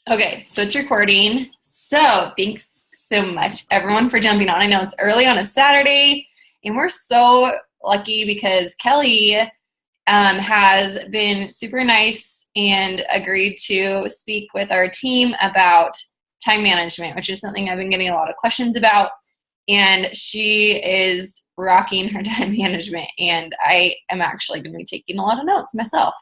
Okay, so it's recording. So thanks so much, everyone, for jumping on. I know it's early on a Saturday, and we're so lucky because Kelly has been super nice and agreed to speak with our team about time management, which is something I've been getting a lot of questions about. And she is rocking her time management, and I am actually going to be taking a lot of notes myself.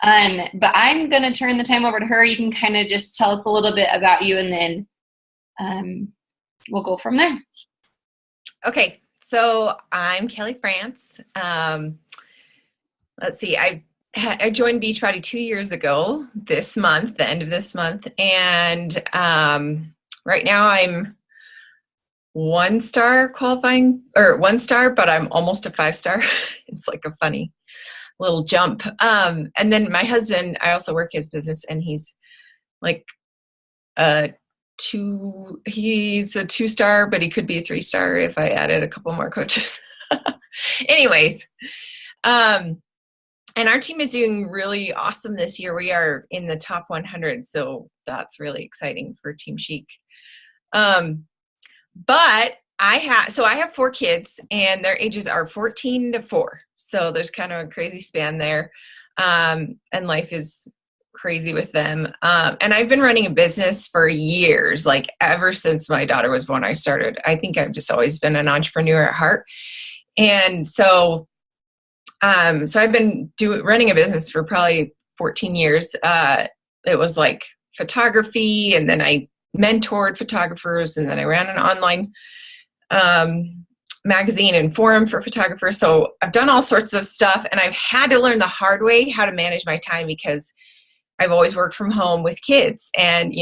But I'm going to turn the time over to her. You can kind of just tell us a little bit about you, and then we'll go from there. Okay, so I'm Kelli France. Let's see, I joined Beachbody 2 years ago this month, the end of this month, and right now I'm 1-star qualifying, or 1-star, but I'm almost a 5-star. It's like a funny little jump. And then my husband, I also work his business, and he's like he's a 2-star, but he could be a 3-star if I added a couple more coaches. Anyways, and our team is doing really awesome this year. We are in the top 100, so that's really exciting for Team Chic. But I have 4 kids, and their ages are 14 to 4. So there's kind of a crazy span there. And life is crazy with them. And I've been running a business for years, like ever since my daughter was born. I think I've just always been an entrepreneur at heart. And so I've been running a business for probably 14 years. It was like photography, and then I mentored photographers, and then I ran an online magazine and forum for photographers. So I've done all sorts of stuff, and I've had to learn the hard way how to manage my time because I've always worked from home with kids, and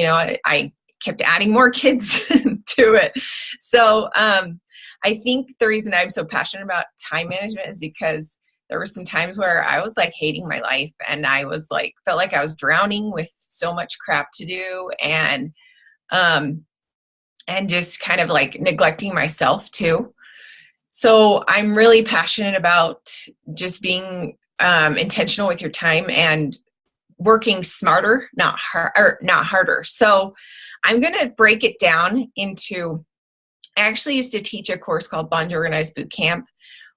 I kept adding more kids to it. So I think the reason I'm so passionate about time management is because there were some times where I was like hating my life, and I was like, felt like I was drowning with so much crap to do, and just kind of like neglecting myself too. So I'm really passionate about just being intentional with your time and working smarter, not harder. So I'm going to break it down into, I actually used to teach a course called Bond Organized Boot Camp,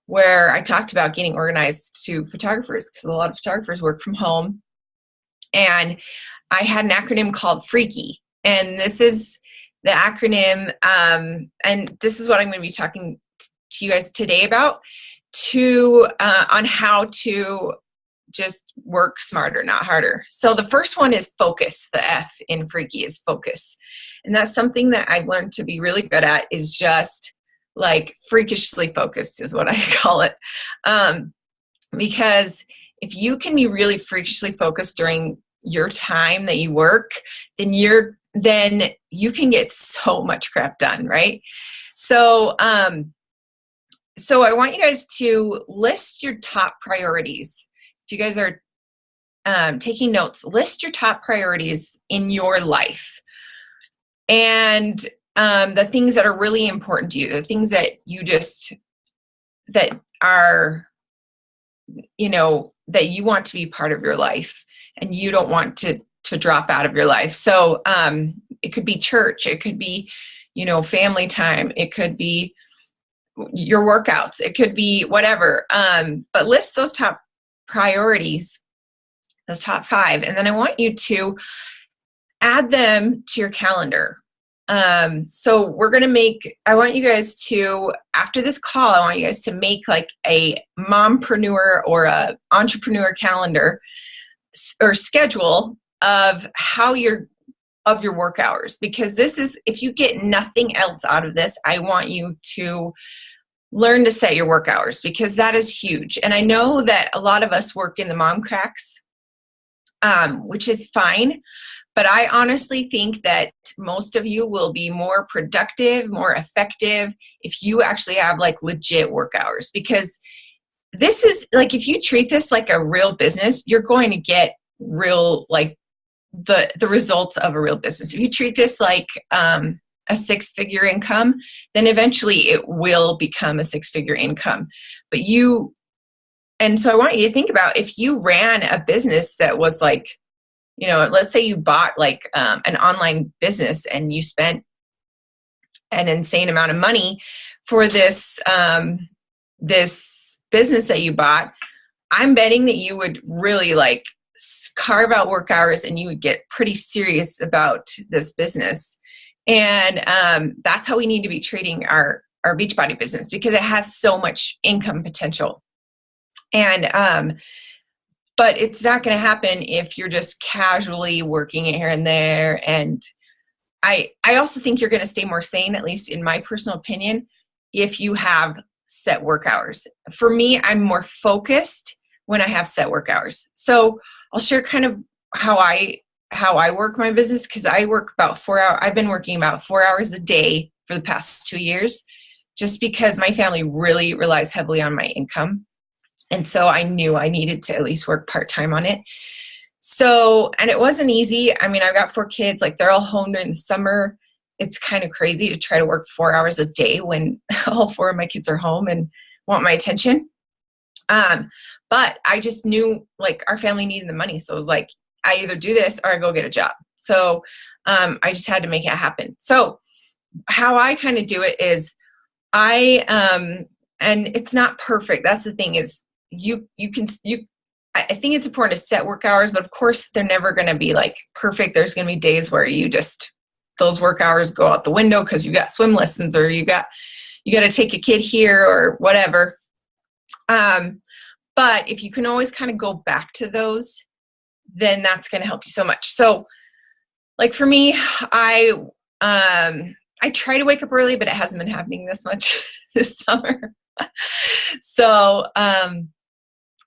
where I talked about getting organized to photographers, because a lot of photographers work from home. And I had an acronym called FREAKY. And this is the acronym, and this is what I'm going to be talking to you guys today about, on how to just work smarter, not harder. So the first one is focus. The F in Freaky is focus. And that's something that I've learned to be really good at, is just like freakishly focused is what I call it. Because if you can be really freakishly focused during your time that you work, then you can get so much crap done, right? So I want you guys to list your top priorities. If you guys are taking notes, list your top priorities in your life, and the things that are really important to you, the things that that are, that you want to be part of your life, and you don't want to drop out of your life. So it could be church, it could be, family time, it could be your workouts, it could be whatever. But list those top priorities, those top 5, and then I want you to add them to your calendar. So I want you guys to, after this call, I want you guys to make like a mompreneur or a entrepreneur calendar or schedule of your work hours, because this is, if you get nothing else out of this, I want you to learn to set your work hours, because that is huge. And I know that a lot of us work in the mom cracks, which is fine. But I honestly think that most of you will be more productive, more effective if you actually have like legit work hours, because this is like, if you treat this like a real business, you're going to get real, like the results of a real business. If you treat this like a 6-figure income, then eventually it will become a 6-figure income. And so I want you to think about, if you ran a business that was like let's say you bought like an online business and you spent an insane amount of money for this this business that you bought. I'm betting that you would really like carve out work hours and you would get pretty serious about this business. And that's how we need to be treating our Beachbody business, because it has so much income potential. And but it's not going to happen if you're just casually working it here and there. And I also think you're going to stay more sane, at least in my personal opinion, if you have set work hours. For me, I'm more focused when I have set work hours. So I'll share kind of how I work my business, because I work about 4 hours. I've been working about 4 hours a day for the past 2 years, just because my family really relies heavily on my income. And so I knew I needed to at least work part-time on it. So, and it wasn't easy. I mean, I've got 4 kids, like they're all home during the summer. It's kind of crazy to try to work 4 hours a day when all 4 of my kids are home and want my attention. But I just knew like our family needed the money. So it was like, I either do this or I go get a job. So I just had to make it happen. So how I kind of do it is and it's not perfect. That's the thing, is I think it's important to set work hours, but of course they're never going to be like perfect. There's going to be days where those work hours go out the window because you got swim lessons, or you got to take a kid here or whatever. But if you can always kind of go back to those, then that's going to help you so much. So like for me, I try to wake up early, but it hasn't been happening this much this summer. So,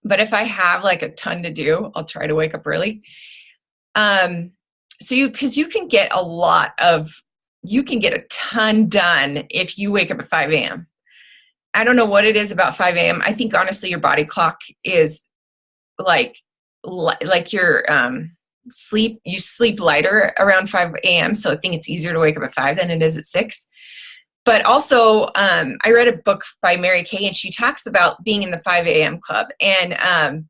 but if I have like a ton to do, I'll try to wake up early. Cause you can get a ton done if you wake up at 5 a.m. I don't know what it is about 5 a.m. I think honestly, your body clock is like your, you sleep lighter around 5 a.m. So I think it's easier to wake up at 5 than it is at 6. But also, I read a book by Mary Kay, and she talks about being in the 5 a.m. club. And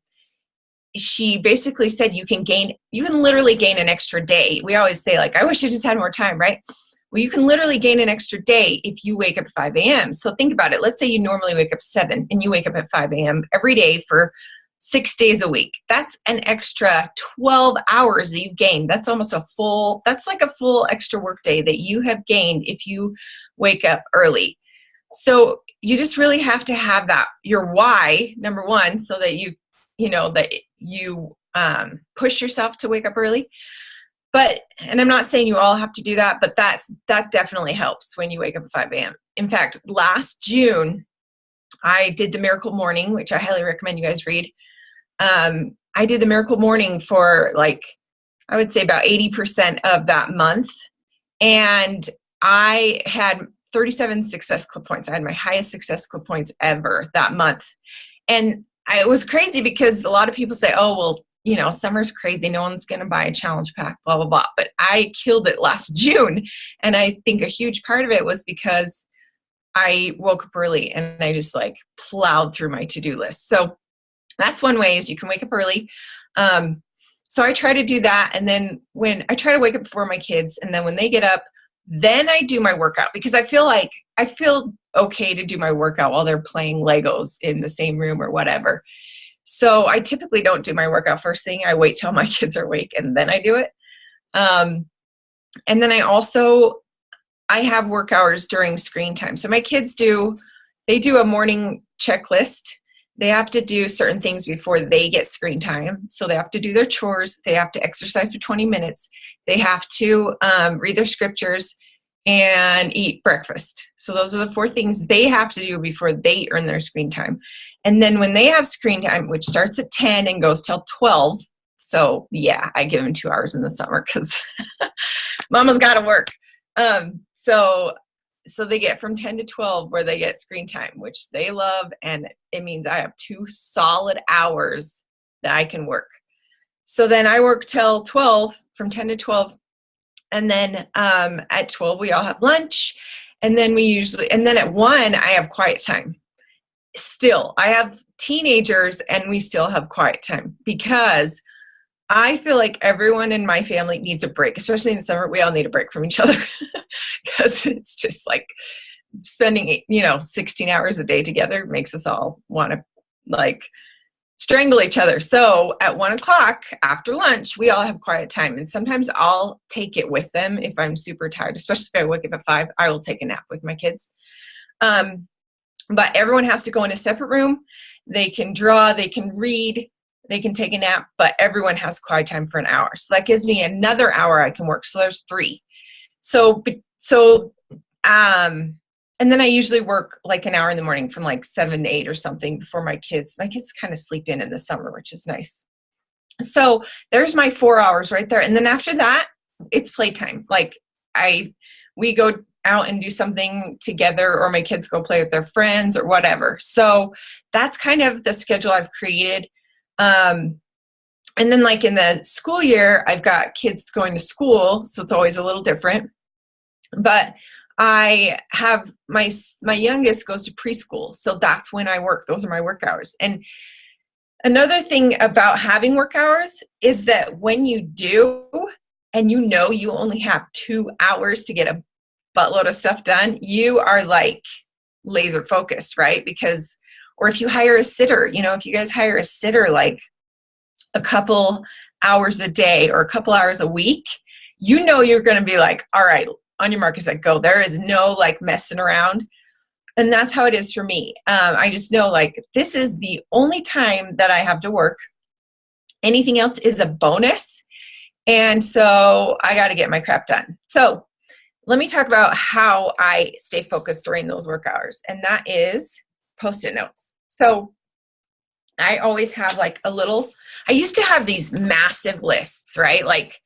she basically said you can literally gain an extra day. We always say like, I wish I just had more time, right? Well, you can literally gain an extra day if you wake up at 5 a.m. So think about it. Let's say you normally wake up 7 and you wake up at 5 a.m. every day for 6 days a week. That's an extra 12 hours that you've gained. That's like a full extra work day that you have gained if you wake up early. So you just really have to have that, your why, number one, so that you push yourself to wake up early. And I'm not saying you all have to do that, but that definitely helps when you wake up at 5 a.m. In fact, last June, I did the Miracle Morning, which I highly recommend you guys read. I did the Miracle Morning for like, I would say about 80% of that month. And I had 37 Success Club points. I had my highest Success Club points ever that month. And it was crazy because a lot of people say, oh, well, summer's crazy. No one's going to buy a challenge pack, blah, blah, blah. But I killed it last June. And I think a huge part of it was because I woke up early and I just like plowed through my to-do list. So that's one way, is you can wake up early. So I try to do that. And then when I try to wake up before my kids, and then when they get up, then I do my workout, because I feel okay to do my workout while they're playing Legos in the same room or whatever. So I typically don't do my workout first thing. I wait till my kids are awake and then I do it. And then I have work hours during screen time. So my kids do a morning checklist. They have to do certain things before they get screen time. So they have to do their chores. They have to exercise for 20 minutes. They have to read their scriptures and eat breakfast. So those are the 4 things they have to do before they earn their screen time. And then when they have screen time, which starts at 10 and goes till 12. So yeah, I give them 2 hours in the summer because mama's got to work. So they get from 10 to 12 where they get screen time, which they love. And it means I have 2 solid hours that I can work. So then I work till 12, from 10 to 12. And then at 12, we all have lunch. And then at 1, I have quiet time. Still, I have teenagers and we still have quiet time because I feel like everyone in my family needs a break, especially in the summer. We all need a break from each other because it's just like spending, 16 hours a day together makes us all want to like strangle each other. So at 1:00 after lunch, we all have quiet time. And sometimes I'll take it with them if I'm super tired, especially if I wake up at 5, I will take a nap with my kids. But everyone has to go in a separate room. They can draw, they can read, they can take a nap, but everyone has quiet time for an hour. So that gives me another hour I can work. So there's 3. And then I usually work like an hour in the morning from like 7 to 8 or something before my kids kind of sleep in the summer, which is nice. So there's my 4 hours right there. And then after that, it's playtime. Like we go out and do something together, or my kids go play with their friends or whatever. So that's kind of the schedule I've created. And then like in the school year, I've got kids going to school. So it's always a little different, but I have my youngest goes to preschool. So that's when I work. Those are my work hours. And another thing about having work hours is that when you do, and you only have 2 hours to get a buttload of stuff done, you are like laser focused, right? Or if you hire a sitter, if you guys hire a sitter like a couple hours a day or a couple hours a week, you're going to be like, all right, on your mark, is set, go. There is no like messing around. And that's how it is for me. I just know like this is the only time that I have to work. Anything else is a bonus. And so I got to get my crap done. So let me talk about how I stay focused during those work hours. And that is Post-it notes. So I always have like I used to have these massive lists, right? Like,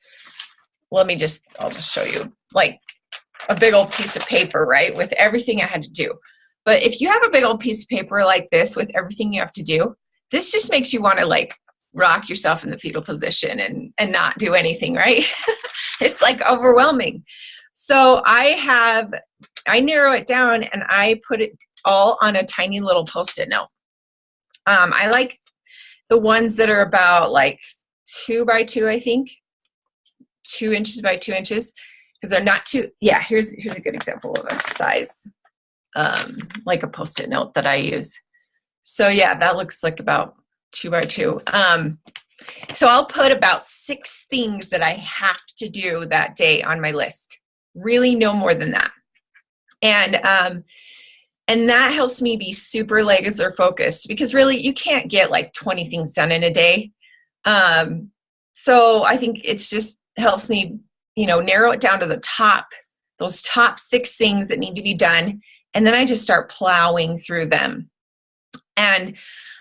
I'll just show you like a big old piece of paper, right? With everything I had to do. But if you have a big old piece of paper like this with everything you have to do, this just makes you want to like rock yourself in the fetal position and not do anything, right? It's like overwhelming. So I narrow it down and I put it all on a tiny little Post-it note. I like the ones that are about like 2 by 2, I think, 2 inches by 2 inches. Because they're not too, here's a good example of a size, like a Post-it note that I use. So that looks like about 2 by 2. So I'll put about 6 things that I have to do that day on my list. Really no more than that. And that helps me be super laser focused, because really you can't get like 20 things done in a day. So I think it's just helps me narrow it down to those top 6 things that need to be done. And then I just start plowing through them. And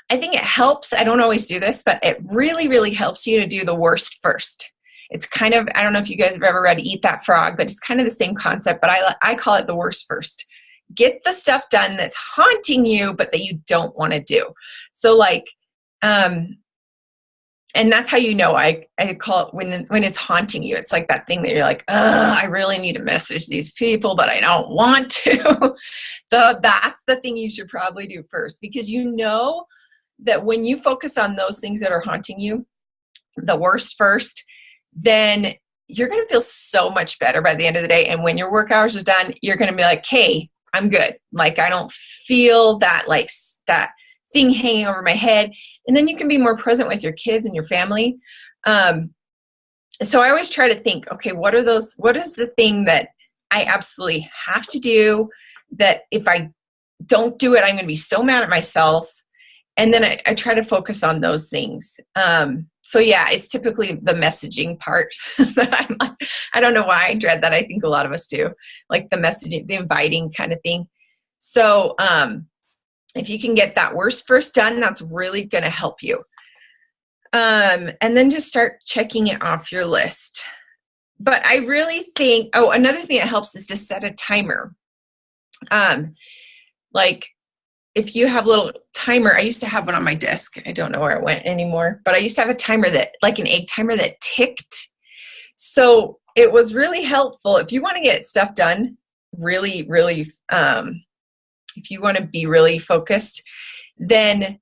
I think it helps. I don't always do this, but it really, really helps you to do the worst first. It's kind of, I don't know if you guys have ever read Eat That Frog, but it's kind of the same concept, but I call it the worst first. Get the stuff done that's haunting you, but that you don't want to do. So like, and that's how I call it when it's haunting you. It's like that thing that you're like, I really need to message these people, but I don't want to. That's the thing you should probably do first, because that when you focus on those things that are haunting you, the worst first, then you're going to feel so much better by the end of the day. And when your work hours are done, you're going to be like, hey, I'm good. Like, I don't feel that thing hanging over my head. And then you can be more present with your kids and your family. So I always try to think, okay, what is the thing that I absolutely have to do, that if I don't do it, I'm going to be so mad at myself. And then I try to focus on those things. So it's typically the messaging part that I'm like, I don't know why I dread that. I think a lot of us do, like the messaging, the inviting kind of thing. So if you can get that worst first done, that's really going to help you. And then just start checking it off your list. But I really think, another thing that helps is to set a timer. Like if you have a little timer, I used to have one on my desk. I don't know where it went anymore, but I used to have a timer like an egg timer that ticked. So it was really helpful if you want to get stuff done really, really, if you want to be really focused, then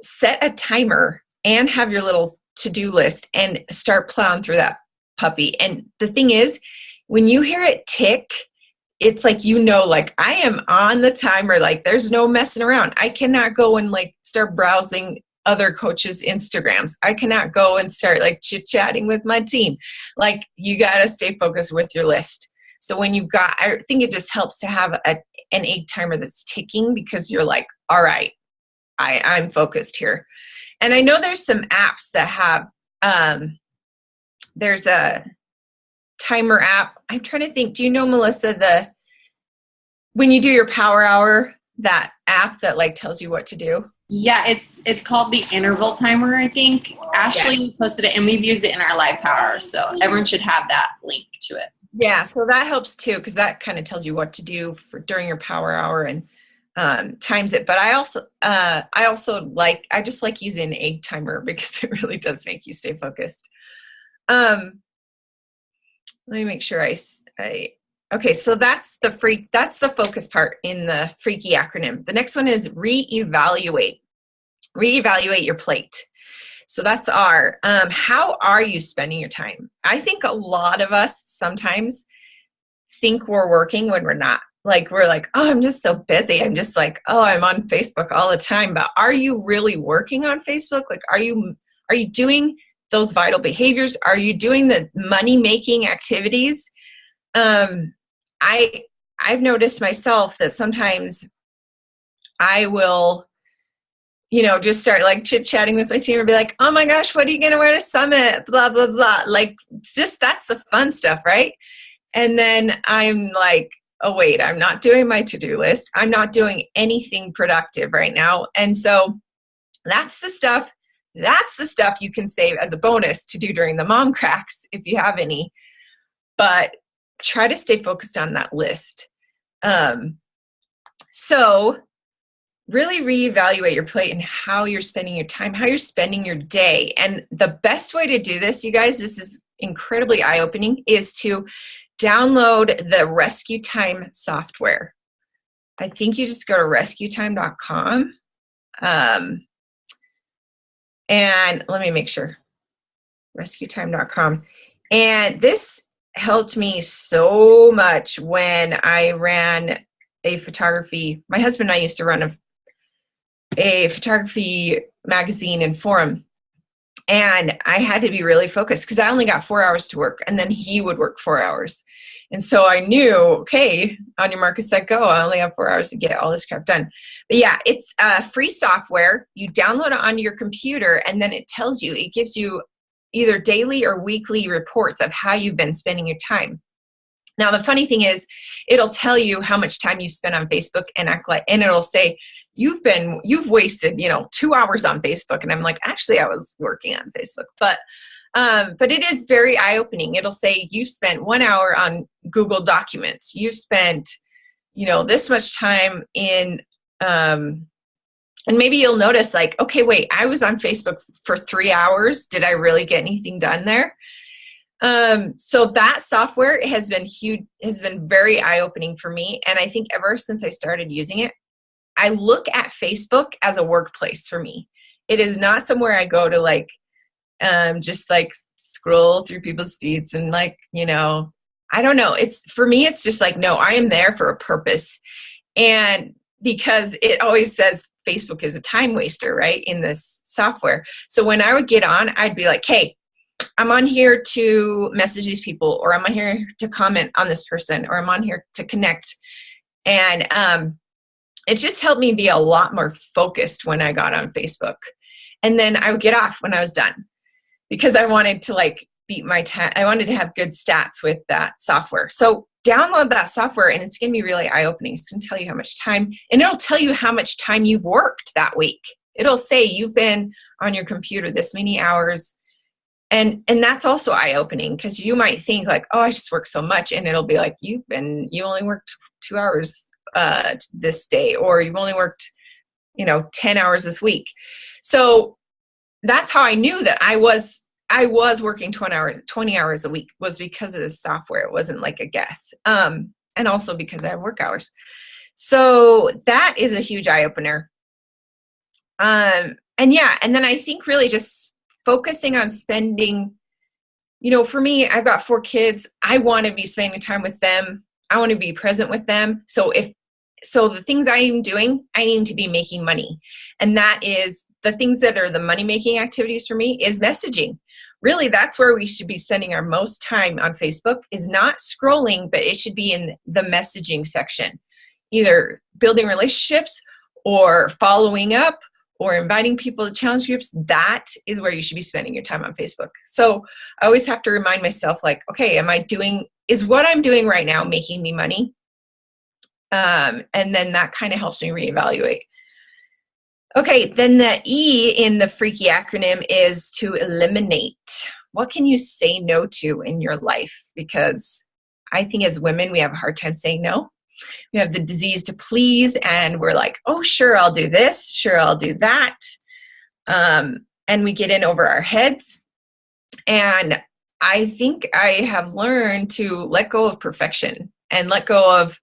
set a timer and have your little to-do list and start plowing through that puppy. And the thing is, when you hear it tick, it's like, like I am on the timer, like there's no messing around. I cannot go and like start browsing other coaches' Instagrams. I cannot go and start like chit-chatting with my team. Like you got to stay focused with your list. So when I think it just helps to have an egg timer that's ticking, because you're like, all right, I'm focused here. And I know there's some apps that have, there's a timer app. I'm trying to think, do you know, Melissa, when you do your power hour, that app that like tells you what to do? Yeah, it's called the interval timer, I think. Ashley posted it, and we've used it in our live power, so everyone should have that link to it. Yeah, so that helps too, because that kind of tells you what to do during your power hour and times it. But I just like using an egg timer because it really does make you stay focused. Let me make sure okay, so that's the focus part in the freaky acronym. The next one is reevaluate. Reevaluate your plate. So that's how are you spending your time? I think a lot of us sometimes think we're working when we're not. Like, we're like, oh, I'm just so busy. I'm just like, oh, I'm on Facebook all the time. But are you really working on Facebook? Like, are you doing those vital behaviors? Are you doing the money-making activities? I've noticed myself that sometimes I will, just start like chit-chatting with my team and be like, oh my gosh, what are you going to wear to Summit? Blah, blah, blah. Like, just that's the fun stuff, right? And then I'm like, oh, wait, I'm not doing my to-do list. I'm not doing anything productive right now. And so that's the stuff you can save as a bonus to do during the mom cracks, if you have any. But try to stay focused on that list. So really reevaluate your plate and how you're spending your time, how you're spending your day. And the best way to do this, you guys, this is incredibly eye-opening, is to download the Rescue Time software. I think you just go to rescuetime.com. And let me make sure. rescuetime.com. And this helped me so much when I ran a photography. My husband and I used to run a photography magazine and forum. And I had to be really focused because I only got 4 hours to work, and then he would work 4 hours. And so I knew, okay, on your mark, set, go. I only have 4 hours to get all this crap done. But yeah, it's free software. You download it onto your computer, and then it gives you either daily or weekly reports of how you've been spending your time. Now, the funny thing is, it'll tell you how much time you spent on Facebook and it'll say, you've wasted, 2 hours on Facebook. And I'm like, actually, I was working on Facebook, but it is very eye-opening. It'll say you spent 1 hour on Google Documents. You've spent, this much time in, and maybe you'll notice like, okay, wait, I was on Facebook for 3 hours. Did I really get anything done there? So that software has been huge, has been very eye-opening for me. And I think ever since I started using it, I look at Facebook as a workplace for me. It is not somewhere I go to like, just like scroll through people's feeds and like, I don't know. For me, it's just like, no, I am there for a purpose. And because it always says Facebook is a time waster, right, in this software. So when I would get on, I'd be like, hey, I'm on here to message these people, or I'm on here to comment on this person, or I'm on here to connect. And it just helped me be a lot more focused when I got on Facebook. And then I would get off when I was done because I wanted to like beat my time. I wanted to have good stats with that software. So download that software, and it's going to be really eye-opening. It's going to tell you how much time, and it'll tell you how much time you've worked that week. It'll say you've been on your computer this many hours. And that's also eye-opening because you might think like, oh, I just work so much. And it'll be like, you only worked 2 hours this day, or you've only worked, 10 hours this week. So that's how I knew that I was working 20 hours a week, was because of this software. It wasn't like a guess. And also because I have work hours. So that is a huge eye-opener. And then I think really just focusing on spending, you know, for me, I've got 4 kids. I want to be spending time with them. I want to be present with them. So the things I am doing, I need to be making money. And that is the things that are the money-making activities for me is messaging. Really, that's where we should be spending our most time on Facebook, is not scrolling, but it should be in the messaging section, either building relationships or following up or inviting people to challenge groups. That is where you should be spending your time on Facebook. So I always have to remind myself, like, okay, is what I'm doing right now making me money? And then that kind of helps me reevaluate. Okay, then the E in the freaky acronym is to eliminate. What can you say no to in your life? Because I think as women, we have a hard time saying no. We have the disease to please, and we're like, oh, sure, I'll do this. Sure, I'll do that. And we get in over our heads. And I think I have learned to let go of perfection and let go of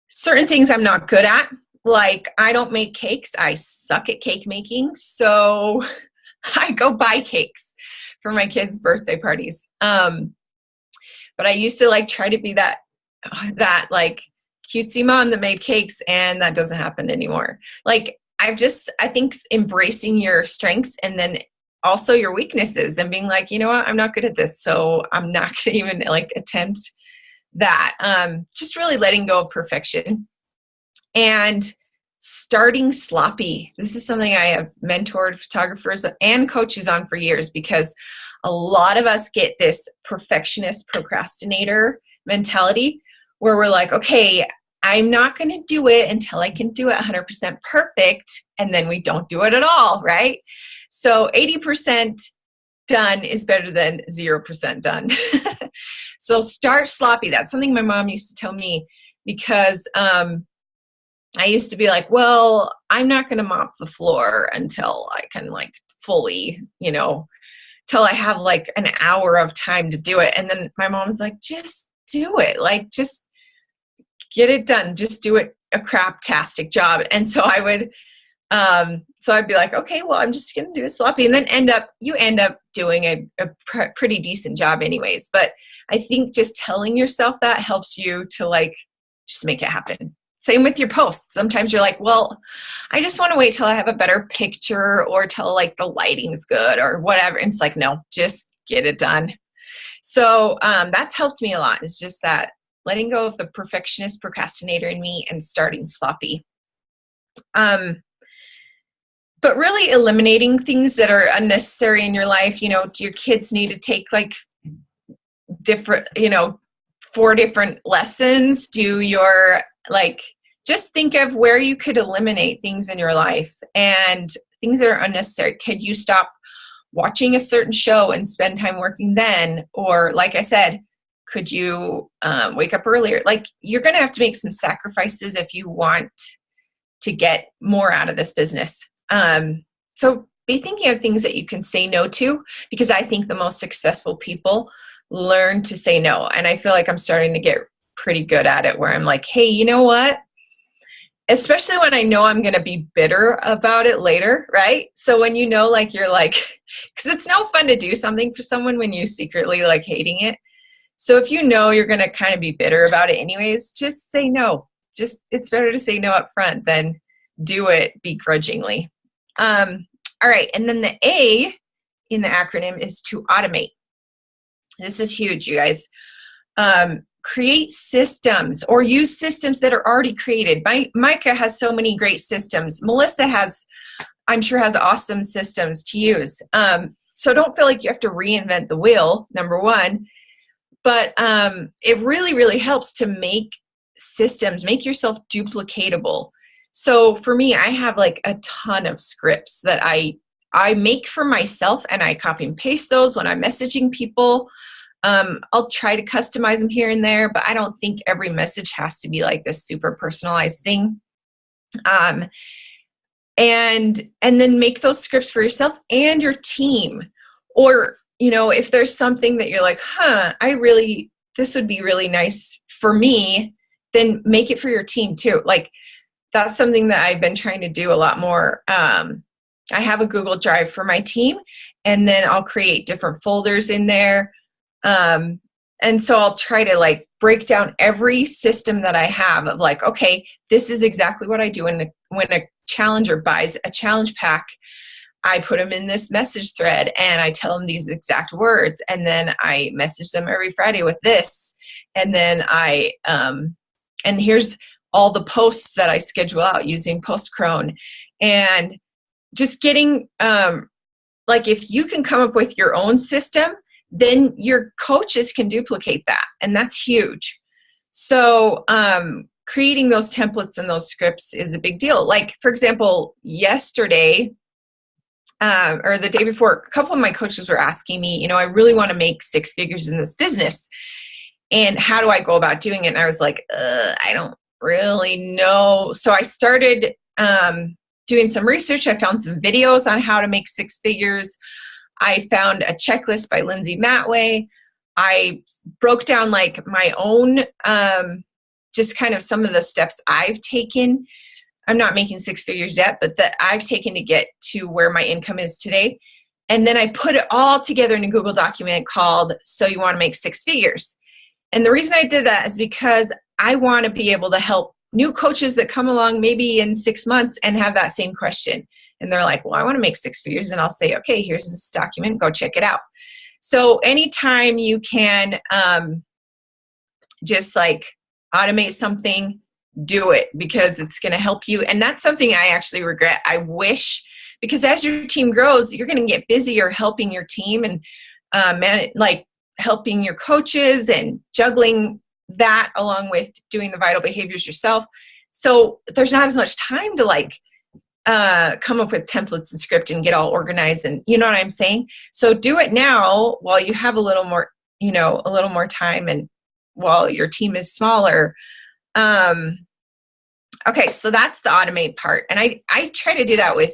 certain things I'm not good at. Like, I don't make cakes. I suck at cake making. So I go buy cakes for my kids' birthday parties. But I used to like try to be that like cutesy mom that made cakes, and that doesn't happen anymore. Like, I think embracing your strengths and then also your weaknesses and being like, you know what, I'm not good at this. So I'm not going to even like attempt that. Just really letting go of perfection and starting sloppy. This is something I have mentored photographers and coaches on for years, because a lot of us get this perfectionist procrastinator mentality where we're like, okay, I'm not going to do it until I can do it 100% perfect. And then we don't do it at all, right? So 80% done is better than 0% done. So start sloppy. That's something my mom used to tell me, because I used to be like, well, I'm not going to mop the floor until I can like fully, you know, till I have like an hour of time to do it. And then my mom's like, just do it. Like, just get it done. Just do it a craptastic job. And so I would, so I'd be like, okay, well, I'm just going to do it sloppy. And then you end up doing a pretty decent job anyways. But I think just telling yourself that helps you to like, just make it happen. Same with your posts. Sometimes you're like, well, I just want to wait till I have a better picture or till like the lighting's good or whatever. And it's like, no, just get it done. So that's helped me a lot. It's just that letting go of the perfectionist procrastinator in me and starting sloppy. But really eliminating things that are unnecessary in your life. You know, do your kids need to take like different, 4 different lessons? Do your just think of where you could eliminate things in your life and things that are unnecessary. Could you stop watching a certain show and spend time working then? Or like I said, could you wake up earlier? Like, you're going to have to make some sacrifices if you want to get more out of this business. So be thinking of things that you can say no to, because I think the most successful people learn to say no. And I feel like I'm starting to get pretty good at it, where I'm like, hey, you know what? Especially when I know I'm going to be bitter about it later, right? So when you're like, because it's no fun to do something for someone when you secretly like hating it. So if you know you're going to kind of be bitter about it anyways, just say no. It's better to say no up front than do it begrudgingly. All right. And then the A in the acronym is to automate. This is huge, you guys. Create systems or use systems that are already created. Micah has so many great systems. Melissa I'm sure has awesome systems to use. So don't feel like you have to reinvent the wheel, number one. But it really, really helps to make systems, make yourself duplicatable. So for me, I have like a ton of scripts that I make for myself, and I copy and paste those when I'm messaging people. I'll try to customize them here and there, but I don't think every message has to be like this super personalized thing. And then make those scripts for yourself and your team. Or, if there's something that you're like, this would be really nice for me, then make it for your team too. Like, that's something that I've been trying to do a lot more. I have a Google Drive for my team, and then I'll create different folders in there. And so I'll try to like break down every system that I have of like, okay, this is exactly what I do when a challenger buys a challenge pack. I put them in this message thread and I tell them these exact words. And then I message them every Friday with this. And then and here's all the posts that I schedule out using Postcrone. And just getting, like if you can come up with your own system, then your coaches can duplicate that. And that's huge. So, creating those templates and those scripts is a big deal. Like, for example, yesterday, or the day before, a couple of my coaches were asking me, I really want to make 6 figures in this business. And how do I go about doing it? And I was like, I don't really know. So I started doing some research. I found some videos on how to make 6 figures. I found a checklist by Lindsay Matway. I broke down like my own, just kind of some of the steps I've taken. I'm not making 6 figures yet, but that I've taken to get to where my income is today. And then I put it all together in a Google document called So You Want to Make 6 Figures. And the reason I did that is because I want to be able to help new coaches that come along maybe in 6 months and have that same question. And they're like, well, I want to make 6 figures. And I'll say, okay, here's this document, go check it out. So anytime you can just like automate something, do it, because it's going to help you. And that's something I actually regret. I wish, because as your team grows, you're going to get busier helping your team and like helping your coaches and juggling that along with doing the vital behaviors yourself. So there's not as much time to like come up with templates and script and get all organized, and you know what I'm saying? So do it now while you have a little more, a little more time, and while your team is smaller. Okay, so that's the automate part. And I try to do that with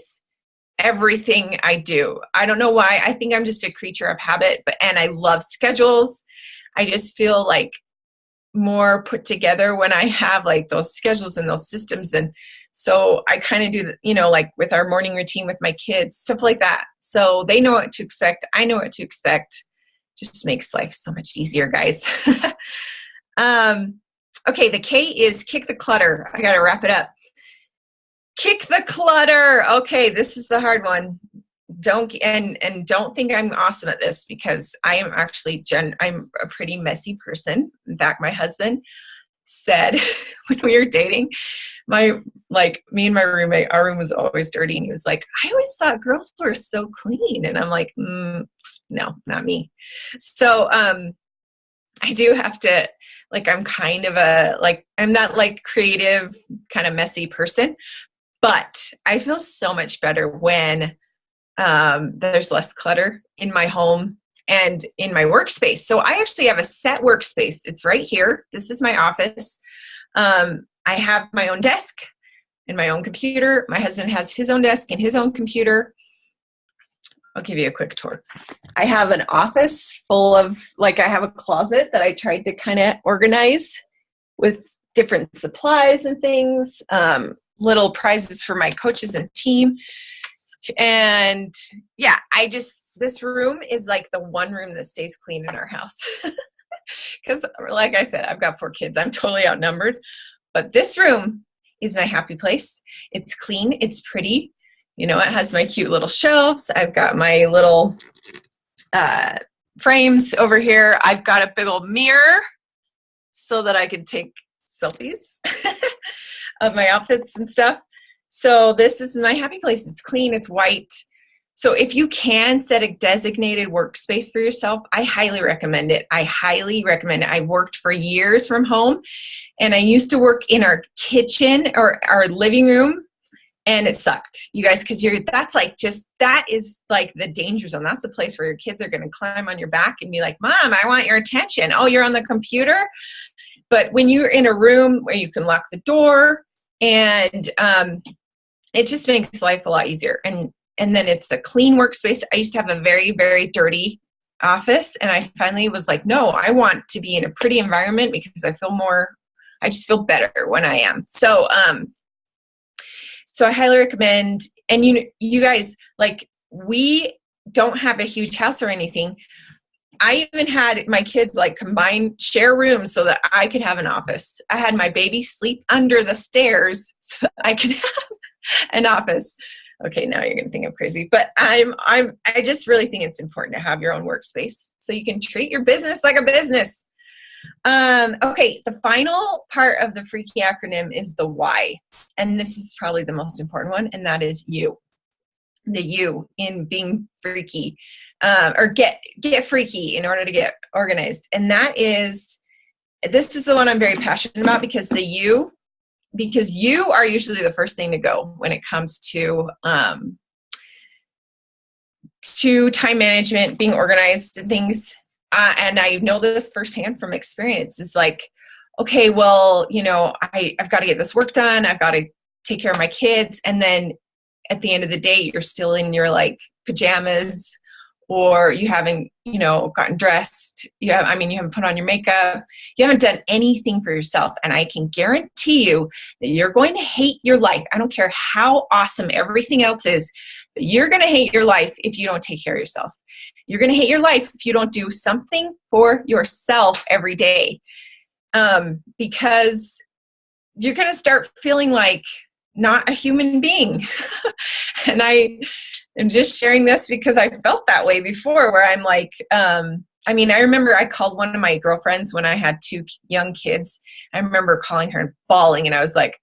everything I do. I don't know why. I think I'm just a creature of habit, and I love schedules. I just feel like more put together when I have like those schedules and those systems. And so I kind of do, like with our morning routine with my kids, stuff like that. So they know what to expect. I know what to expect. Just makes life so much easier, guys. Okay, the K is kick the clutter. I got to wrap it up. Kick the clutter. Okay, this is the hard one. Don't think I'm awesome at this, because I am actually I'm a pretty messy person. In fact, my husband said when we were dating, me and my roommate, our room was always dirty, and he was like, I always thought girls were so clean. And I'm like, no, not me. So I do have to, like, I'm kind of I'm not like creative, kind of messy person, but I feel so much better when there's less clutter in my home and in my workspace. So I actually have a set workspace. It's right here. This is my office. I have my own desk and my own computer. My husband has his own desk and his own computer. I'll give you a quick tour. I have an office full of, I have a closet that I tried to kind of organize with different supplies and things, little prizes for my coaches and team. And yeah, this room is like the one room that stays clean in our house. Because like I said, I've got 4 kids. I'm totally outnumbered. But this room is my happy place. It's clean. It's pretty. It has my cute little shelves. I've got my little frames over here. I've got a big old mirror so that I can take selfies of my outfits and stuff. So this is my happy place. It's clean. It's white. So if you can set a designated workspace for yourself, I highly recommend it. I highly recommend it. I worked for years from home, and I used to work in our kitchen or our living room, and it sucked, you guys, because that is like the danger zone. That's the place where your kids are going to climb on your back and be like, Mom, I want your attention. Oh, you're on the computer. But when you're in a room where you can lock the door, and it just makes life a lot easier. And then it's a clean workspace. I used to have a very, very dirty office, and I finally was like, no, I want to be in a pretty environment because I just feel better when I am. So, so I highly recommend, and you guys, we don't have a huge house or anything, I even had my kids like share rooms so that I could have an office. I had my baby sleep under the stairs so that I could have an office. Okay, now you're gonna think I'm crazy, but I just really think it's important to have your own workspace so you can treat your business like a business. Okay, the final part of the Freaky acronym is the why, and this is probably the most important one, and that is you. The you in being freaky, or get freaky in order to get organized, and this is the one I'm very passionate about because you are usually the first thing to go when it comes to time management, being organized and things. And I know this firsthand from experience. It's like, okay, well, I've got to get this work done. I've got to take care of my kids. And then at the end of the day, you're still in your like pajamas, or you haven't, gotten dressed. You haven't put on your makeup. You haven't done anything for yourself. And I can guarantee you that you're going to hate your life. I don't care how awesome everything else is, but you're going to hate your life if you don't take care of yourself. You're going to hate your life if you don't do something for yourself every day. Because you're going to start feeling like not a human being. And I am just sharing this because I felt that way before, where I'm like, I remember I called one of my girlfriends when I had 2 young kids. I remember calling her and bawling, and I was like,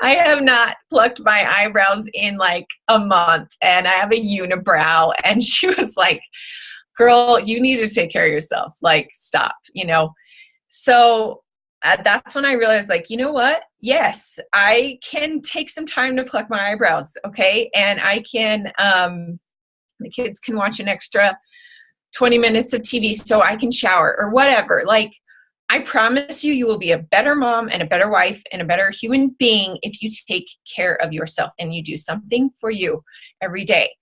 I have not plucked my eyebrows in like a month, and I have a unibrow. And she was like, girl, you need to take care of yourself. Like, stop, So that's when I realized, like, you know what? Yes, I can take some time to pluck my eyebrows, okay? And I can, the kids can watch an extra 20 minutes of TV so I can shower or whatever. Like, I promise you will be a better mom and a better wife and a better human being if you take care of yourself and you do something for you every day.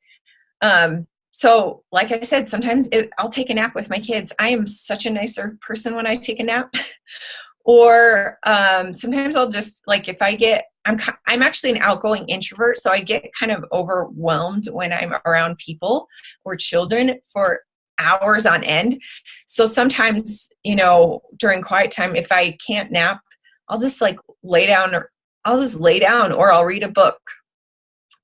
So like I said, sometimes I'll take a nap with my kids. I am such a nicer person when I take a nap. Or sometimes I'll just, like, if I'm actually an outgoing introvert, so I get kind of overwhelmed when I'm around people or children for hours on end. So sometimes, during quiet time, if I can't nap, I'll just like lay down, or I'll read a book.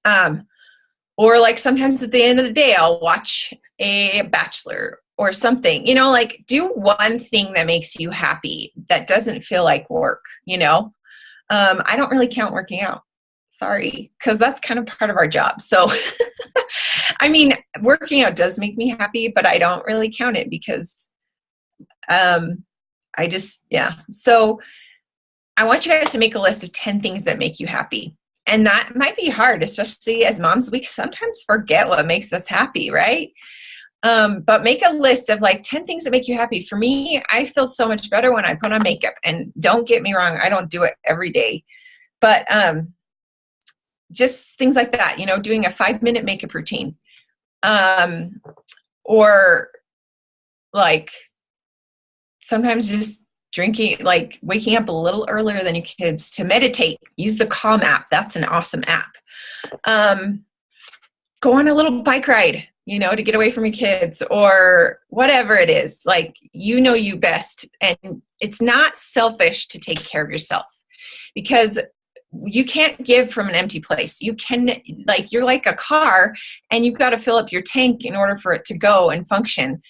Or like sometimes at the end of the day, I'll watch a Bachelor or something, like do one thing that makes you happy that doesn't feel like work, I don't really count working out. Sorry, because that's kind of part of our job. So, working out does make me happy, but I don't really count it because So I want you guys to make a list of 10 things that make you happy. And that might be hard, especially as moms. We sometimes forget what makes us happy, right? But make a list of like 10 things that make you happy. For me, I feel so much better when I put on makeup. And don't get me wrong, I don't do it every day. But just things like that, doing a 5-minute makeup routine. Or like sometimes just drinking, like waking up a little earlier than your kids to meditate. Use the Calm app. That's an awesome app. Go on a little bike ride, to get away from your kids, or whatever it is. Like, you best. And it's not selfish to take care of yourself, because you can't give from an empty place. You can, like, you're like a car, and you've got to fill up your tank in order for it to go and function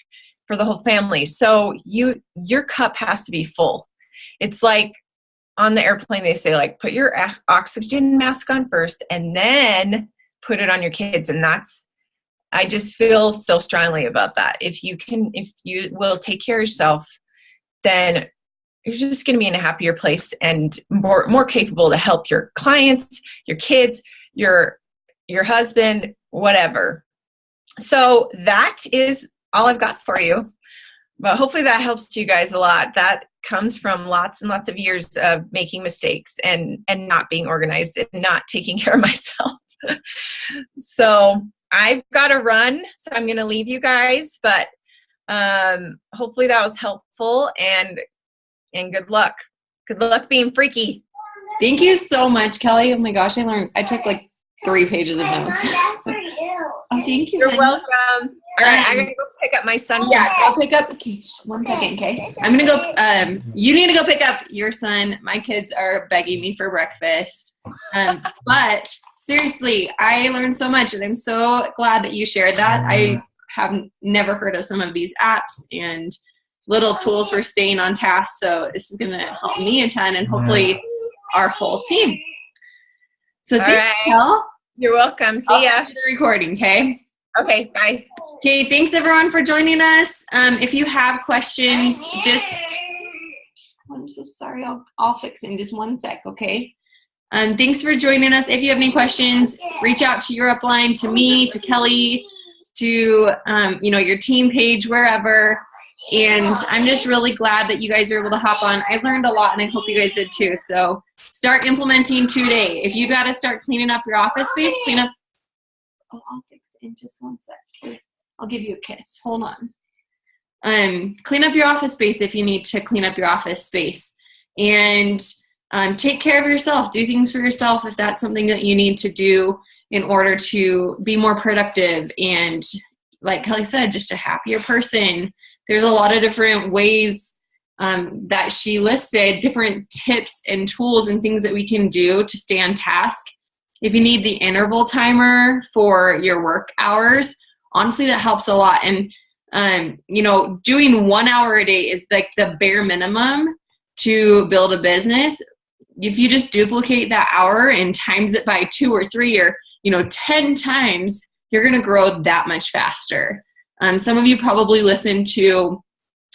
for the whole family. So your cup has to be full. It's like on the airplane, they say, like, put your oxygen mask on first and then put it on your kids. And I just feel so strongly about that. If you will take care of yourself, then you're just going to be in a happier place and more capable to help your clients, your kids, your husband, whatever. So that is all I've got for you. But hopefully that helps you guys a lot. That comes from lots and lots of years of making mistakes and not being organized and not taking care of myself. So I've got to run, so I'm going to leave you guys, but hopefully that was helpful, and good luck. Good luck being freaky. Thank you so much, Kelly. Oh my gosh, I took like 3 pages of notes. Thank you. You're honey. welcome. All right, I'm gonna go pick up my son. Yeah, I'll pick up. Okay, 1 second, okay? I'm gonna go. You need to go pick up your son. My kids are begging me for breakfast. But seriously, I learned so much, and I'm so glad that you shared that. I have never heard of some of these apps and little tools for staying on task. So this is gonna help me a ton, and hopefully our whole team. So thanks, Kel. You're welcome. See ya. The recording, okay? Okay, bye. Okay, thanks everyone for joining us. If you have questions, I'm so sorry, I'll fix it in just 1 sec, okay? Thanks for joining us. If you have any questions, reach out to your upline, to me, to Kelly, to your team page, wherever. And I'm just really glad that you guys were able to hop on. I learned a lot, and I hope you guys did too. So start implementing today. If you got to start cleaning up your office space, clean up. Oh, I'll fix it in just 1 sec. Okay. I'll give you a kiss. Hold on. Clean up your office space if you need to clean up your office space. And take care of yourself. Do things for yourself if that's something that you need to do in order to be more productive. And like Kelly said, just a happier person. There's a lot of different ways that she listed, different tips and tools and things that we can do to stay on task. If you need the interval timer for your work hours, honestly, that helps a lot. And, doing 1 hour a day is like the bare minimum to build a business. If you just duplicate that hour and times it by 2 or 3 or, 10 times, you're going to grow that much faster. Some of you probably listened to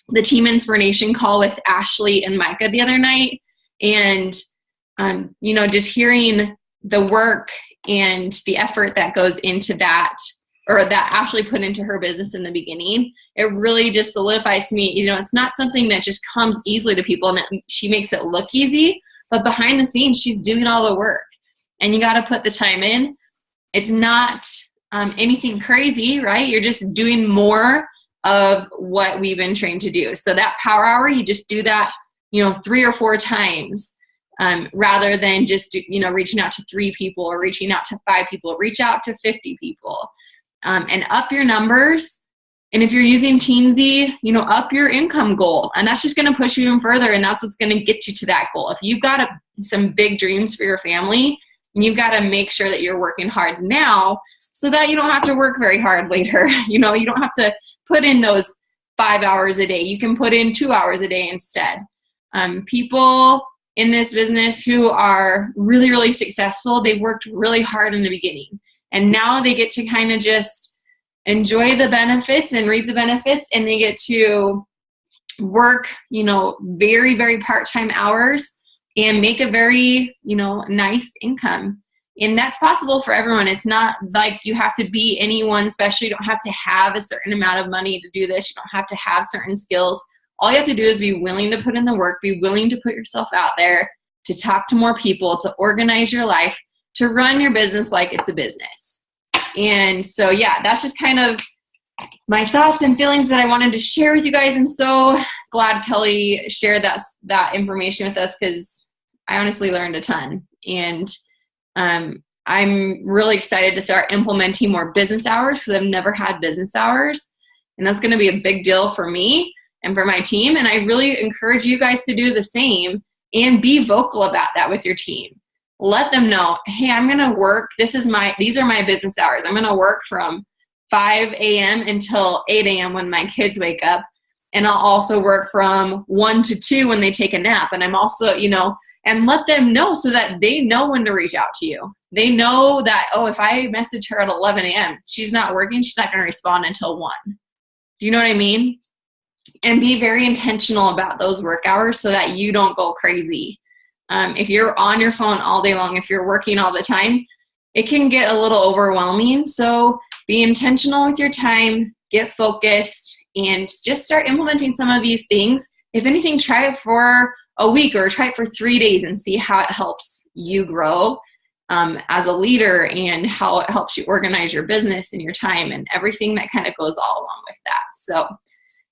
the Team Inspiration call with Ashley and Micah the other night. And, just hearing the work and the effort that goes into that, or that Ashley put into her business in the beginning, it really just solidifies to me, it's not something that just comes easily to people and she makes it look easy, but behind the scenes, she's doing all the work and you got to put the time in. It's not anything crazy, right? You're just doing more of what we've been trained to do. So that power hour, you just do that, 3 or 4 times. Rather than just, reaching out to 3 people or reaching out to 5 people, reach out to 50 people, and up your numbers. And if you're using Teensy, up your income goal, and that's just going to push you even further. And that's what's going to get you to that goal. If you've got some big dreams for your family, you've got to make sure that you're working hard now so that you don't have to work very hard later. You don't have to put in those 5 hours a day. You can put in 2 hours a day instead. People in this business who are really, really successful, they worked really hard in the beginning. And now they get to kind of just enjoy the benefits and reap the benefits, and they get to work, very, very part-time hours and make a very, nice income. And that's possible for everyone. It's not like you have to be anyone special. You don't have to have a certain amount of money to do this. You don't have to have certain skills. All you have to do is be willing to put in the work, be willing to put yourself out there, to talk to more people, to organize your life, to run your business like it's a business. And so, yeah, that's just kind of my thoughts and feelings that I wanted to share with you guys. I'm so glad Kelly shared that information with us, because I honestly learned a ton. And I'm really excited to start implementing more business hours, because I've never had business hours. And that's going to be a big deal for me and for my team. And I really encourage you guys to do the same and be vocal about that with your team. Let them know, hey, I'm going to work. These are my business hours. I'm going to work from 5 a.m. until 8 a.m. when my kids wake up. And I'll also work from 1 to 2 when they take a nap. And I'm also, and let them know so that they know when to reach out to you. They know that, oh, if I message her at 11 a.m., she's not working, she's not going to respond until 1. Do you know what I mean? And be very intentional about those work hours so that you don't go crazy. If you're on your phone all day long, if you're working all the time, it can get a little overwhelming. So be intentional with your time, get focused, and just start implementing some of these things. If anything, try it for a week or try it for 3 days and see how it helps you grow as a leader, and how it helps you organize your business and your time and everything that kind of goes all along with that. So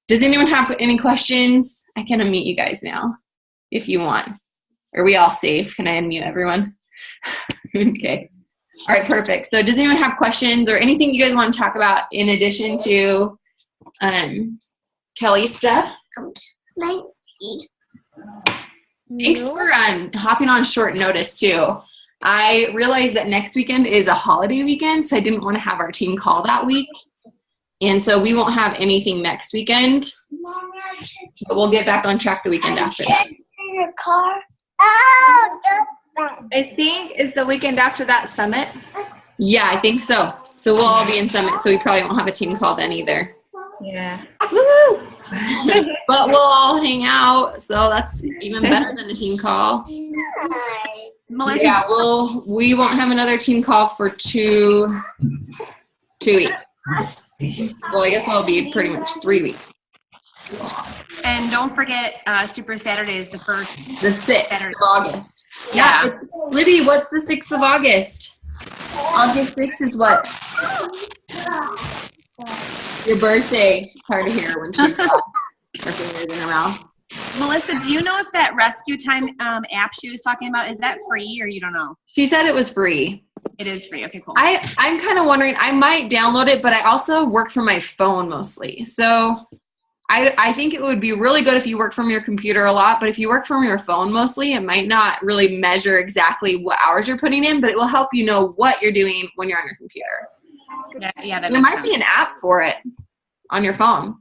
does anyone have any questions? I can unmute you guys now if you want. Are we all safe? Can I unmute everyone? Okay. All right, perfect. So does anyone have questions or anything you guys want to talk about in addition to Kelly's stuff? Thanks for hopping on short notice too. I realized that next weekend is a holiday weekend, so I didn't want to have our team call that week. And so we won't have anything next weekend, but we'll get back on track the weekend after that. I think is the weekend after that Summit. Yeah, I think so. So we'll all be in Summit, so we probably won't have a team call then either. Yeah. Woo! But we'll all hang out, so that's even better than a team call. Melissa, Yeah, we won't have another team call for 2 weeks. Well, I guess it'll be pretty much 3 weeks. and don't forget, Super Saturday is the 1st. The 6th Saturday. of August. Yeah. Libby, what's the 6th of August? August 6th is what? Your birthday. It's hard to hear when she's got her fingers in her mouth. Melissa, do you know if that Rescue Time app she was talking about, is that free or you don't know? She said it was free. It is free. Okay, cool. I'm kind of wondering, I might download it, but I also work from my phone mostly. So I think it would be really good if you work from your computer a lot, but if you work from your phone mostly, it might not really measure exactly what hours you're putting in, but it will help you know what you're doing when you're on your computer. Yeah, that There makes might be an app for it on your phone.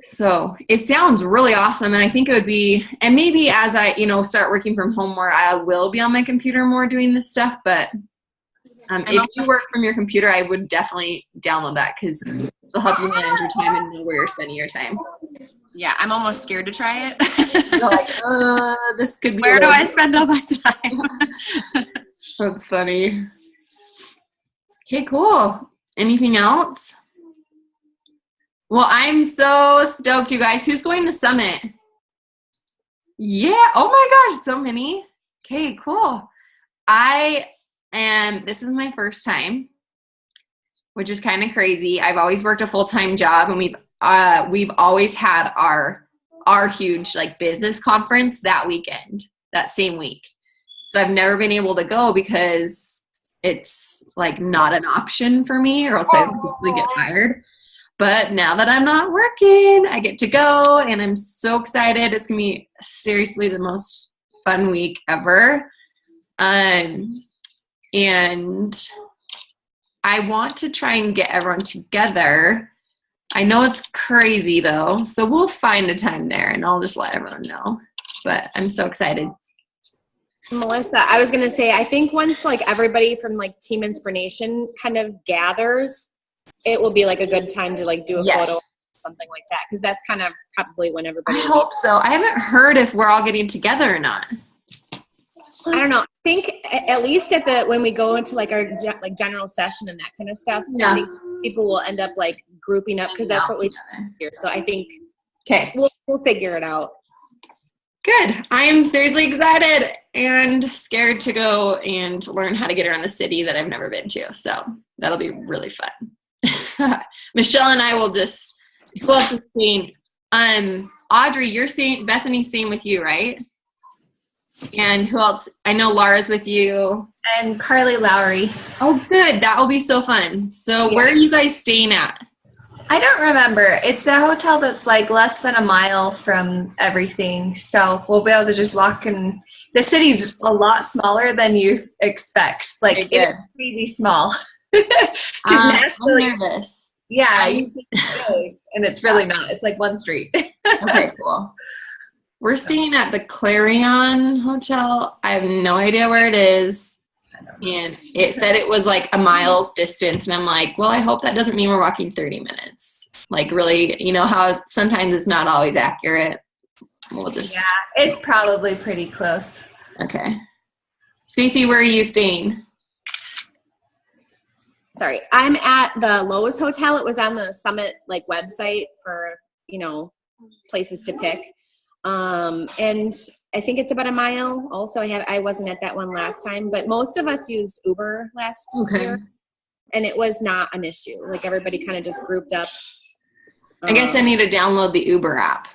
So it sounds really awesome, and I think it would be, and maybe as I, start working from home more, I will be on my computer more doing this stuff, but if you work from your computer, I would definitely download that because it'll help you manage your time and know where you're spending your time. Yeah, I'm almost scared to try it. You're like, this could be Where do I spend all my time? That's funny. Okay, cool. Anything else? Well, I'm so stoked, you guys. Who's going to Summit? Yeah. Oh my gosh, so many. Okay, cool. This is my first time, which is kind of crazy. I've always worked a full-time job, and we've always had our huge business conference that weekend, that same week. So I've never been able to go because it's not an option for me, or else I would basically get fired. But now that I'm not working, I get to go, and I'm so excited. It's going to be seriously the most fun week ever. And I want to try and get everyone together. I know it's crazy, though, so we'll find a time there, and I'll just let everyone know. But I'm so excited. Melissa, I was going to say, I think once everybody from Team Inspiration kind of gathers, it will be a good time to do a photo or something like that, because that's kind of probably when everybody I hope so. I haven't heard if we're all getting together or not. I don't know. I think at least when we go into our general session and that kind of stuff, I think people will end up grouping up because that's what we do here. So I think we'll figure it out. Good. I am seriously excited and scared to go and learn how to get around a city that I've never been to. So that'll be really fun. Michelle and I will just go up to Spain. Audrey, Bethany's staying with you, right? And who else? I know Laura's with you. And Carly Lowry. Oh, good. That will be so fun. So where are you guys staying at? I don't remember. It's a hotel that's less than a mile from everything. So we'll be able to just walk, and the city's a lot smaller than you expect. It's crazy small. I'm nervous. Yeah, you think it's big, and it's really not. It's one street. Okay, cool. We're staying at the Clarion Hotel. I have no idea where it is. And it said it was a mile's distance. And I'm like, well, I hope that doesn't mean we're walking 30 minutes. Really, how sometimes it's not always accurate. Yeah, it's probably pretty close. Okay. Stacey, where are you staying? Sorry, I'm at the Lowe's Hotel. It was on the Summit website for places to pick, and I think it's about a mile. Also, I wasn't at that one last time, but most of us used Uber last year, and it was not an issue. Everybody kind of just grouped up. I guess I need to download the Uber app.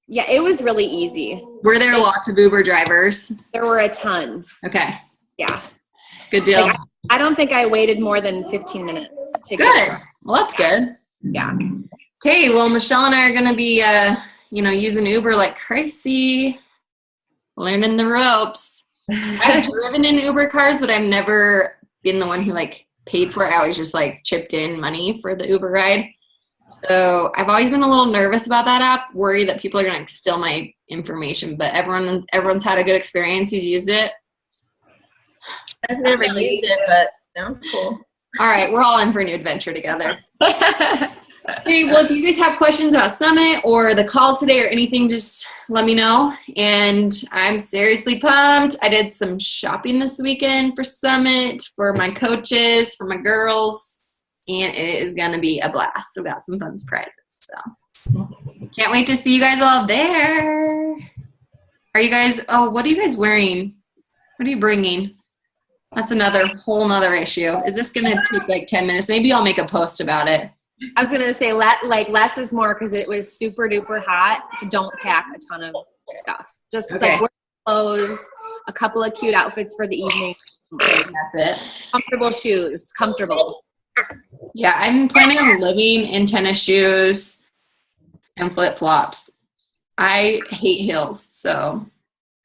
Yeah, it was really easy. Were there lots of Uber drivers? There were a ton. Okay. Yeah. Good deal. Like, I don't think I waited more than 15 minutes to Good. get it. Well, that's good. Yeah. Okay, well, Michelle and I are going to be, using Uber like crazy, learning the ropes. I've driven in Uber cars, but I've never been the one who, like, paid for it. I always just, like, chipped in money for the Uber ride. So I've always been a little nervous about that app, worried that people are going to steal my information, but everyone's had a good experience who's used it. I've never used it, but sounds cool. All right, we're all in for a new adventure together. Okay, well, if you guys have questions about Summit or the call today or anything, just let me know. And I'm seriously pumped. I did some shopping this weekend for Summit, for my coaches, for my girls, and it is going to be a blast. We've got some fun surprises. So can't wait to see you guys all there. Are you guys, what are you guys wearing? What are you bringing? That's another whole nother issue. Is this going to take like 10 minutes? Maybe I'll make a post about it. I was going to say less is more because it was super duper hot. So don't pack a ton of stuff. Just like wear clothes, a couple of cute outfits for the evening. That's it. Comfortable shoes. Comfortable. Yeah, I'm planning on living in tennis shoes and flip-flops. I hate heels, so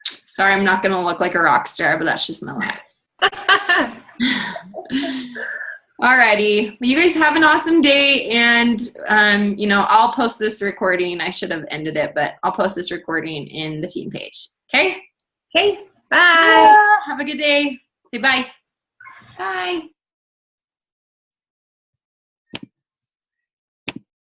sorry I'm not going to look like a rock star, but that's just my life. Alrighty. Well, you guys have an awesome day, and I'll post this recording. I should have ended it, but I'll post this recording in the team page. Okay? Okay. Bye. Yeah, have a good day. Say bye. Bye.